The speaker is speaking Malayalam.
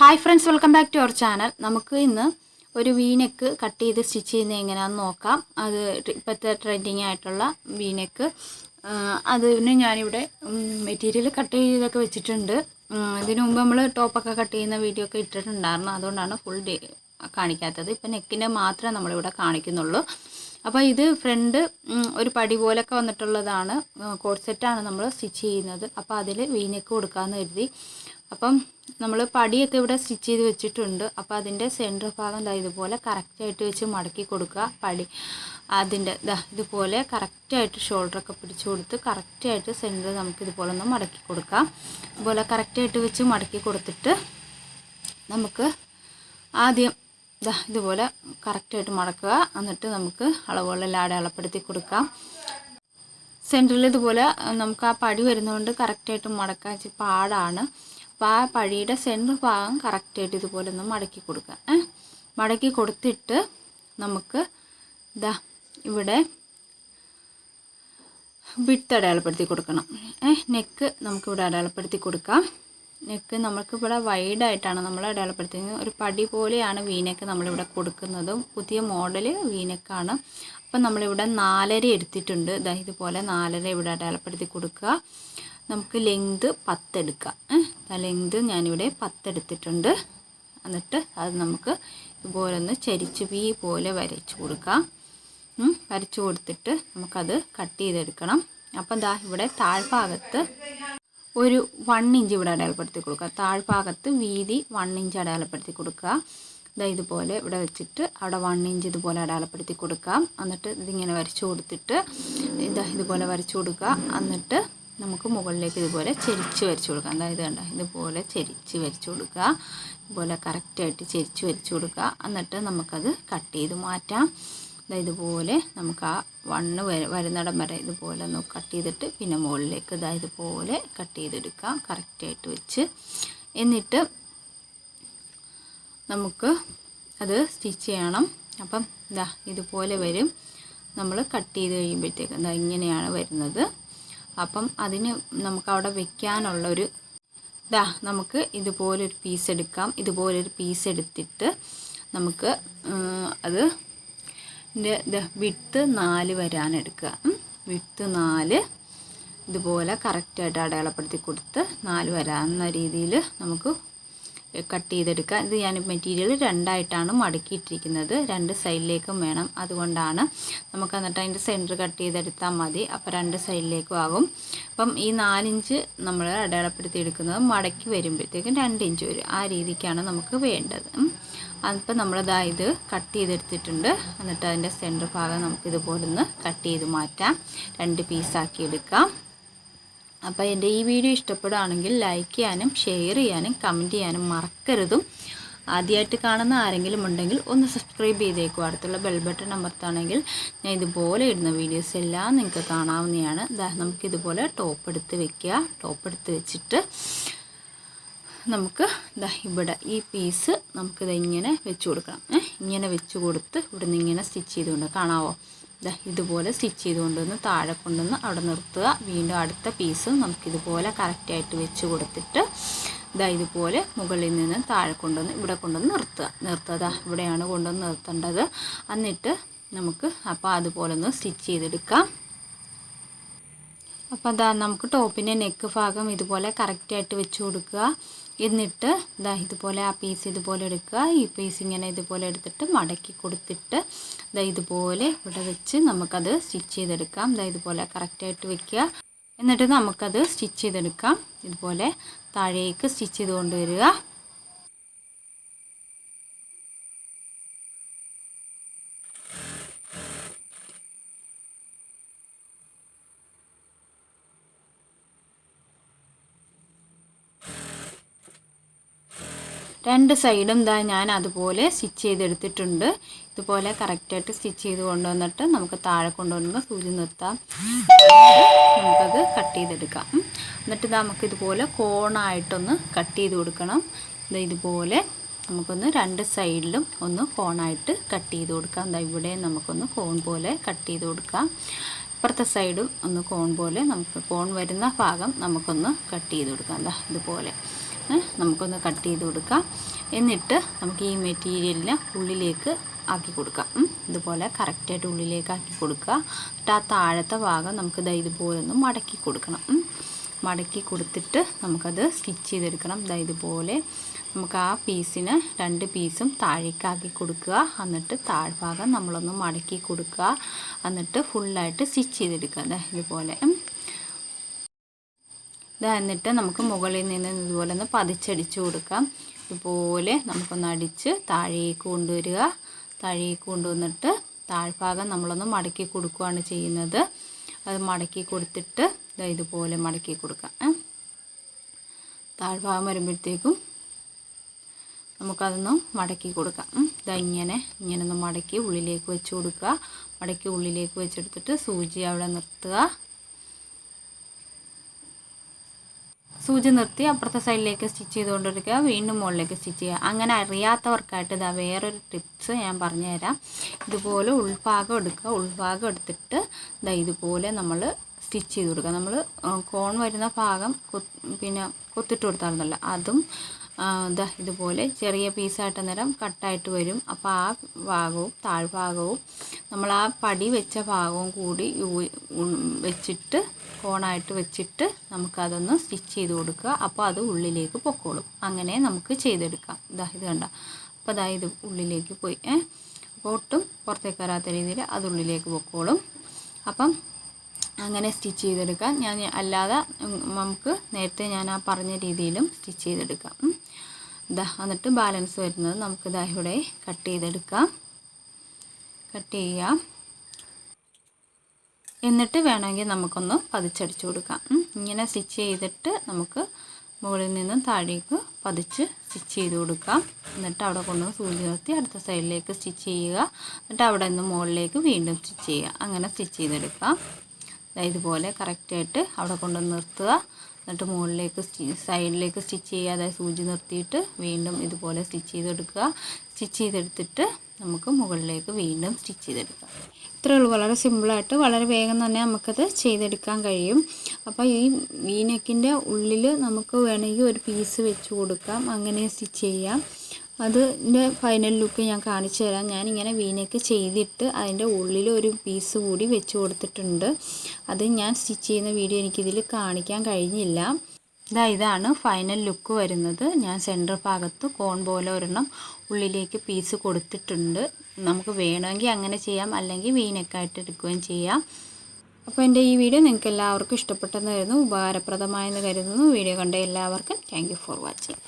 Hi friends, welcome back to our channel. നമുക്ക് ഇന്ന് ഒരു വീനെക്ക് കട്ട് ചെയ്ത് സ്റ്റിച്ച് ചെയ്യുന്നത് എങ്ങനെയാണെന്ന് നോക്കാം. അത് ഇപ്പോഴത്തെ ട്രെൻഡിങ് ആയിട്ടുള്ള വീനെക്ക്. അതിന് ഞാനിവിടെ മെറ്റീരിയൽ കട്ട് ചെയ്തൊക്കെ വെച്ചിട്ടുണ്ട്. ഇതിനു മുമ്പ് നമ്മൾ ടോപ്പൊക്കെ കട്ട് ചെയ്യുന്ന വീഡിയോ ഒക്കെ ഇട്ടിട്ടുണ്ടായിരുന്നു. അതുകൊണ്ടാണ് ഫുൾ കാണിക്കാത്തത്. ഇപ്പം നെക്കിൻ്റെ മാത്രമേ നമ്മളിവിടെ കാണിക്കുന്നുള്ളൂ. അപ്പോൾ ഇത് ഫ്രണ്ട് ഒരു പടി പോലൊക്കെ വന്നിട്ടുള്ളതാണ്. കോഡ് സെറ്റാണ് നമ്മൾ സ്റ്റിച്ച് ചെയ്യുന്നത്. അപ്പോൾ അതിൽ വീനെക്ക് കൊടുക്കാമെന്ന് കരുതി. അപ്പം നമ്മൾ പടിയൊക്കെ ഇവിടെ സ്റ്റിച്ച് ചെയ്ത് വെച്ചിട്ടുണ്ട്. അപ്പോൾ അതിൻ്റെ സെൻറ്റർ ഭാഗം ഇതുപോലെ കറക്റ്റായിട്ട് വെച്ച് മടക്കി കൊടുക്കുക. പടി അതിൻ്റെ ഇതുപോലെ കറക്റ്റായിട്ട് ഷോൾഡറൊക്കെ പിടിച്ചു കൊടുത്ത് കറക്റ്റായിട്ട് സെൻറ്റർ നമുക്കിതുപോലെ ഒന്ന് മടക്കി കൊടുക്കാം. ഇതുപോലെ കറക്റ്റായിട്ട് വെച്ച് മടക്കി കൊടുത്തിട്ട് നമുക്ക് ആദ്യം ഇതുപോലെ കറക്റ്റായിട്ട് മടക്കുക. എന്നിട്ട് നമുക്ക് അളവുകളെല്ലാം അടയാളപ്പെടുത്തി കൊടുക്കാം. സെൻറ്ററിൽ ഇതുപോലെ നമുക്ക് ആ പടി വരുന്നതുകൊണ്ട് കറക്റ്റായിട്ട് മടക്കാൻ പാടാണ്. അപ്പോൾ ആ പടിയുടെ സെൻറ്റർ ഭാഗം കറക്റ്റായിട്ട് ഇതുപോലെ ഒന്ന് മടക്കി കൊടുക്കുക. മടക്കി കൊടുത്തിട്ട് നമുക്ക് ഇവിടെ വിഡ്ത്ത് അടയാളപ്പെടുത്തി കൊടുക്കണം. നെക്ക് നമുക്കിവിടെ അടയാളപ്പെടുത്തി കൊടുക്കാം. നെക്ക് നമുക്കിവിടെ വൈഡായിട്ടാണ് നമ്മൾ അടയാളപ്പെടുത്തുന്നത്. ഒരു പടി പോലെയാണ് വീനെക്ക് നമ്മളിവിടെ കൊടുക്കുന്നത്. പുതിയ മോഡൽ വീനെക്കാണ്. അപ്പം നമ്മളിവിടെ 4.5 എടുത്തിട്ടുണ്ട്. ഇതുപോലെ 4.5 ഇവിടെ അടയാളപ്പെടുത്തി കൊടുക്കുക. നമുക്ക് ലെങ്ത് 10 എടുക്കാം. ലെങ്ത് ഞാനിവിടെ 10 എടുത്തിട്ടുണ്ട്. എന്നിട്ട് അത് നമുക്ക് ഇതുപോലെ ഒന്ന് ചരിച്ച് വി പോലെ വരച്ച് കൊടുക്കാം. വരച്ച് കൊടുത്തിട്ട് നമുക്കത് കട്ട് ചെയ്തെടുക്കണം. അപ്പം ഇവിടെ താഴ്ഭാഗത്ത് ഒരു 1 ഇഞ്ച് ഇവിടെ അടയാളപ്പെടുത്തി കൊടുക്കുക. താഴ്ഭാഗത്ത് വീതി 1 ഇഞ്ച് അടയാളപ്പെടുത്തി കൊടുക്കുക. ഇതുപോലെ ഇവിടെ വെച്ചിട്ട് അവിടെ 1 ഇഞ്ച് ഇതുപോലെ അടയാളപ്പെടുത്തി കൊടുക്കാം. എന്നിട്ട് ഇതിങ്ങനെ വരച്ച് കൊടുത്തിട്ട് ഇതുപോലെ വരച്ച് കൊടുക്കുക. എന്നിട്ട് നമുക്ക് മുകളിലേക്ക് ഇതുപോലെ ചെരിച്ച് വരച്ച് കൊടുക്കാം. അതായത് ഇതുപോലെ ചെരിച്ച് വരച്ച് കൊടുക്കുക. ഇതുപോലെ കറക്റ്റായിട്ട് ചെരിച്ച് വരച്ച് കൊടുക്കുക. എന്നിട്ട് നമുക്കത് കട്ട് ചെയ്ത് മാറ്റാം. ഇതുപോലെ നമുക്ക് ആ 1 വരുന്നിടം വരെ ഇതുപോലെ ഒന്ന് കട്ട് ചെയ്തിട്ട് പിന്നെ മുകളിലേക്ക് ഇതുപോലെ കട്ട് ചെയ്തെടുക്കാം കറക്റ്റായിട്ട് വെച്ച്. എന്നിട്ട് നമുക്ക് അത് സ്റ്റിച്ച് ചെയ്യണം. അപ്പം ഇതുപോലെ വരും. നമ്മൾ കട്ട് ചെയ്ത് കഴിയുമ്പോഴത്തേക്ക് ഇങ്ങനെയാണ് വരുന്നത്. അപ്പം അതിന് നമുക്കവിടെ വെക്കാനുള്ളൊരു നമുക്ക് ഇതുപോലൊരു പീസ് എടുക്കാം. ഇതുപോലൊരു പീസ് എടുത്തിട്ട് നമുക്ക് അത് വിഡ്ത്ത് 4 വരാൻ എടുക്കുക. വിഡ്ത്ത് 4 ഇതുപോലെ കറക്റ്റായിട്ട് അടയാളപ്പെടുത്തി കൊടുത്ത് 4 വരാവുന്ന രീതിയിൽ നമുക്ക് കട്ട് ചെയ്തെടുക്കുക. ഇത് ഞാൻ മെറ്റീരിയൽ 2ആയിട്ടാണ് മടക്കിയിട്ടിരിക്കുന്നത്. 2 സൈഡിലേക്കും വേണം. അതുകൊണ്ടാണ് നമുക്ക് എന്നിട്ട് അതിൻ്റെ സെൻറ്റർ കട്ട് ചെയ്തെടുത്താൽ മതി. അപ്പോൾ 2 സൈഡിലേക്കും ആകും. അപ്പം ഈ 4 ഇഞ്ച് നമ്മൾ അടയാളപ്പെടുത്തി എടുക്കുന്നത് മടക്കി വരുമ്പോഴത്തേക്കും 2 ഇഞ്ച് വരും. ആ രീതിക്കാണ് നമുക്ക് വേണ്ടത്. അപ്പം ഇത് കട്ട് ചെയ്തെടുത്തിട്ടുണ്ട്. എന്നിട്ട് അതിൻ്റെ സെൻറ്റർ ഭാഗം നമുക്കിതുപോലെ ഒന്ന് കട്ട് ചെയ്ത് മാറ്റാം. 2 പീസാക്കി എടുക്കാം. അപ്പോൾ എൻ്റെ ഈ വീഡിയോ ഇഷ്ടപ്പെടുകയാണെങ്കിൽ ലൈക്ക് ചെയ്യാനും ഷെയർ ചെയ്യാനും കമൻറ്റ് ചെയ്യാനും മറക്കരുതും. ആദ്യമായിട്ട് കാണുന്ന ആരെങ്കിലും ഉണ്ടെങ്കിൽ ഒന്ന് സബ്സ്ക്രൈബ് ചെയ്തേക്കും. അടുത്തുള്ള ബെൽ ബട്ടൺ അമർത്തുകയാണെങ്കിൽ ഞാൻ ഇതുപോലെ ഇടുന്ന വീഡിയോസ് എല്ലാം നിങ്ങൾക്ക് കാണാവുന്നതാണ്. നമുക്കിതുപോലെ ടോപ്പ് എടുത്ത് വെക്കുക. ടോപ്പ് എടുത്ത് വെച്ചിട്ട് നമുക്ക് ഇവിടെ ഈ പീസ് നമുക്കിത് ഇങ്ങനെ വെച്ച് കൊടുക്കണം. ഇങ്ങനെ വെച്ച് കൊടുത്ത് ഇവിടെ നിന്ന് ഇങ്ങനെ സ്റ്റിച്ച് ചെയ്തുകൊണ്ട് കാണാവോ? ഇതുപോലെ സ്റ്റിച്ച് ചെയ്തുകൊണ്ടൊന്ന് താഴെ കൊണ്ടുവന്ന് അവിടെ നിർത്തുക. വീണ്ടും അടുത്ത പീസും നമുക്കിതുപോലെ കറക്റ്റായിട്ട് വെച്ച് കൊടുത്തിട്ട് ഇതുപോലെ മുകളിൽ നിന്ന് താഴെ കൊണ്ടുവന്ന് ഇവിടെ കൊണ്ടുവന്ന് നിർത്തുക. ഇവിടെയാണ് കൊണ്ടുവന്ന് നിർത്തേണ്ടത്. എന്നിട്ട് നമുക്ക് അപ്പോൾ അതുപോലെ ഒന്ന് സ്റ്റിച്ച് ചെയ്തെടുക്കാം. അപ്പോൾ നമുക്ക് ടോപ്പിൻ്റെ നെക്ക് ഭാഗം ഇതുപോലെ കറക്റ്റായിട്ട് വെച്ച് കൊടുക്കുക. എന്നിട്ട് ഇതുപോലെ ആ പീസ് ഇതുപോലെ എടുക്കുക. ഈ പീസ് ഇങ്ങനെ ഇതുപോലെ എടുത്തിട്ട് മടക്കി കൊടുത്തിട്ട് ഇതുപോലെ ഇവിടെ വെച്ച് നമുക്കത് സ്റ്റിച്ച് ചെയ്തെടുക്കാം. ഇതുപോലെ കറക്റ്റായിട്ട് വെക്കുക. എന്നിട്ട് നമുക്കത് സ്റ്റിച്ച് ചെയ്തെടുക്കാം. ഇതുപോലെ താഴേക്ക് സ്റ്റിച്ച് ചെയ്ത് കൊണ്ടുവരിക. രണ്ട് സൈഡും ഞാൻ അതുപോലെ സ്റ്റിച്ച് ചെയ്തെടുത്തിട്ടുണ്ട്. ഇതുപോലെ കറക്റ്റായിട്ട് സ്റ്റിച്ച് ചെയ്ത് കൊണ്ടുവന്നിട്ട് നമുക്ക് താഴെ കൊണ്ടുവന്ന് സൂചി നിർത്താം. നമുക്കത് കട്ട് ചെയ്തെടുക്കാം. എന്നിട്ട് നമുക്കിതുപോലെ കോണായിട്ടൊന്ന് കട്ട് ചെയ്ത് കൊടുക്കണം. ഇതുപോലെ നമുക്കൊന്ന് 2 സൈഡിലും ഒന്ന് കോണായിട്ട് കട്ട് ചെയ്ത് കൊടുക്കാം. ഇവിടെ നമുക്കൊന്ന് കോൺ പോലെ കട്ട് ചെയ്ത് കൊടുക്കാം. ഇപ്പുറത്തെ സൈഡും ഒന്ന് കോൺ പോലെ നമുക്ക് കോൺ വരുന്ന ഭാഗം നമുക്കൊന്ന് കട്ട് ചെയ്ത് കൊടുക്കാം. ഇതുപോലെ നമുക്കൊന്ന് കട്ട് ചെയ്ത് കൊടുക്കാം. എന്നിട്ട് നമുക്ക് ഈ മെറ്റീരിയലിനെ ഉള്ളിലേക്ക് ആക്കി കൊടുക്കാം. ഇതുപോലെ കറക്റ്റായിട്ട് ഉള്ളിലേക്ക് ആക്കി കൊടുക്കുക. എന്നിട്ട് ആ താഴത്തെ ഭാഗം നമുക്ക് ഇതുപോലെ ഒന്ന് മടക്കി കൊടുക്കണം. മടക്കി കൊടുത്തിട്ട് നമുക്കത് സ്റ്റിച്ച് ചെയ്തെടുക്കണം. ഇതുപോലെ നമുക്ക് ആ പീസിന് 2 പീസും താഴേക്കാക്കി കൊടുക്കുക. എന്നിട്ട് താഴ്ഭാഗം നമ്മളൊന്ന് മടക്കി കൊടുക്കുക. എന്നിട്ട് ഫുള്ളായിട്ട് സ്റ്റിച്ച് ചെയ്തെടുക്കുക. ഇതുപോലെ എന്നിട്ട് നമുക്ക് മുകളിൽ നിന്ന് ഇതുപോലെ ഒന്ന് പതിച്ചടിച്ച് കൊടുക്കാം. ഇതുപോലെ നമുക്കൊന്ന് അടിച്ച് താഴേക്ക് കൊണ്ടുവരിക. താഴേക്ക് കൊണ്ടുവന്നിട്ട് താഴ്ഭാഗം നമ്മളൊന്ന് മടക്കി കൊടുക്കുകയാണ് ചെയ്യുന്നത്. അത് മടക്കി കൊടുത്തിട്ട് ഇതുപോലെ മടക്കി കൊടുക്കാം. താഴ്ഭാഗം വരുമ്പോഴത്തേക്കും നമുക്കതൊന്ന് മടക്കി കൊടുക്കാം. ഇങ്ങനെ ഒന്ന് മടക്കി ഉള്ളിലേക്ക് വെച്ച് കൊടുക്കുക. മടക്കി ഉള്ളിലേക്ക് വെച്ചെടുത്തിട്ട് സൂചി അവിടെ നിർത്തുക. സൂചി നിർത്തി അപ്പുറത്തെ സൈഡിലേക്ക് സ്റ്റിച്ച് ചെയ്തുകൊണ്ടിരിക്കുക. വീണ്ടും മുകളിലേക്ക് സ്റ്റിച്ച് ചെയ്യുക. അങ്ങനെ അറിയാത്തവർക്കായിട്ട് വേറൊരു ടിപ്സ് ഞാൻ പറഞ്ഞുതരാം. ഇതുപോലെ ഉൾഭാഗം എടുക്കുക. ഉൾഭാഗം എടുത്തിട്ട് ഇതുപോലെ നമ്മൾ സ്റ്റിച്ച് ചെയ്ത് കൊടുക്കുക. നമ്മൾ കോൺ വരുന്ന ഭാഗം പിന്നെ കൊത്തിട്ട് കൊടുത്തായിരുന്നല്ലോ, അതും ഇതുപോലെ ചെറിയ പീസായിട്ട് നേരം കട്ടായിട്ട് വരും. അപ്പോൾ ആ ഭാഗവും താഴ്ഭാഗവും നമ്മൾ ആ പടി വെച്ച ഭാഗവും കൂടി വെച്ചിട്ട് കോണായിട്ട് വെച്ചിട്ട് നമുക്കതൊന്ന് സ്റ്റിച്ച് ചെയ്ത് കൊടുക്കുക. അപ്പോൾ അത് ഉള്ളിലേക്ക് പൊക്കോളും. അങ്ങനെ നമുക്ക് ചെയ്തെടുക്കാം. ഇത് കണ്ട. അപ്പോൾ ഇത് ഉള്ളിലേക്ക് പോയി. അപ്പോൾ ഒട്ടും പുറത്തേക്ക് വരാത്ത രീതിയിൽ അത് ഉള്ളിലേക്ക് പൊക്കോളും. അപ്പം അങ്ങനെ സ്റ്റിച്ച് ചെയ്തെടുക്കാം. ഞാൻ അല്ലാതെ നമുക്ക് നേരത്തെ ഞാൻ ആ പറഞ്ഞ രീതിയിലും സ്റ്റിച്ച് ചെയ്തെടുക്കാം. എന്നിട്ട് ബാലൻസ് വരുന്നത് നമുക്ക് ഇവിടെ കട്ട് ചെയ്തെടുക്കാം. കട്ട് ചെയ്യാം. എന്നിട്ട് വേണമെങ്കിൽ നമുക്കൊന്ന് പതിച്ചടിച്ച് കൊടുക്കാം. ഇങ്ങനെ സ്റ്റിച്ച് ചെയ്തിട്ട് നമുക്ക് മുകളിൽ നിന്നും താഴേക്ക് പതിച്ച് സ്റ്റിച്ച് ചെയ്ത് കൊടുക്കാം. എന്നിട്ട് അവിടെ കൊണ്ടുവന്ന് സൂചി നിർത്തി അടുത്ത സൈഡിലേക്ക് സ്റ്റിച്ച് ചെയ്യുക. എന്നിട്ട് അവിടെ നിന്ന് മുകളിലേക്ക് വീണ്ടും സ്റ്റിച്ച് ചെയ്യുക. അങ്ങനെ സ്റ്റിച്ച് ചെയ്തെടുക്കാം. ഇതുപോലെ കറക്റ്റായിട്ട് അവിടെ കൊണ്ടുവന്ന് നിർത്തുക. എന്നിട്ട് മുകളിലേക്ക് സൈഡിലേക്ക് സ്റ്റിച്ച് ചെയ്യുക. അതായത് സൂചി നിർത്തിയിട്ട് വീണ്ടും ഇതുപോലെ സ്റ്റിച്ച് ചെയ്തെടുക്കുക. സ്റ്റിച്ച് ചെയ്തെടുത്തിട്ട് നമുക്ക് മുകളിലേക്ക് വീണ്ടും സ്റ്റിച്ച് ചെയ്തെടുക്കാം. ഇത്രയേ ഉള്ളൂ. വളരെ സിമ്പിളായിട്ട് വളരെ വേഗം തന്നെ നമുക്കത് ചെയ്തെടുക്കാൻ കഴിയും. അപ്പോൾ ഈ വീനെക്കിൻ്റെ ഉള്ളിൽ നമുക്ക് വേണമെങ്കിൽ ഒരു പീസ് വെച്ച് കൊടുക്കാം. അങ്ങനെ സ്റ്റിച്ച് ചെയ്യാം. അതിൻ്റെ ഫൈനൽ ലുക്ക് ഞാൻ കാണിച്ചു തരാം. ഞാനിങ്ങനെ വീനെക്ക് ചെയ്തിട്ട് അതിൻ്റെ ഉള്ളിൽ ഒരു പീസ് കൂടി വെച്ച് കൊടുത്തിട്ടുണ്ട്. അത് ഞാൻ സ്റ്റിച്ച് ചെയ്യുന്ന വീഡിയോ എനിക്കിതിൽ കാണിക്കാൻ കഴിഞ്ഞില്ല. ഇതാണ് ഫൈനൽ ലുക്ക് വരുന്നത്. ഞാൻ സെൻറ്റർ ഭാഗത്ത് കോൺ പോലെ ഒരെണ്ണം ഉള്ളിലേക്ക് പീസ് കൊടുത്തിട്ടുണ്ട്. നമുക്ക് വേണമെങ്കിൽ അങ്ങനെ ചെയ്യാം, അല്ലെങ്കിൽ വീനെക്കായിട്ട് എടുക്കുകയും ചെയ്യാം. അപ്പോൾ എൻ്റെ ഈ വീഡിയോ നിങ്ങൾക്ക് എല്ലാവർക്കും ഇഷ്ടപ്പെട്ടെന്ന് കരുതുന്നു, ഉപകാരപ്രദമായെന്ന് കരുതുന്നു. വീഡിയോ കണ്ട എല്ലാവർക്കും താങ്ക് യു ഫോർ വാച്ചിങ്.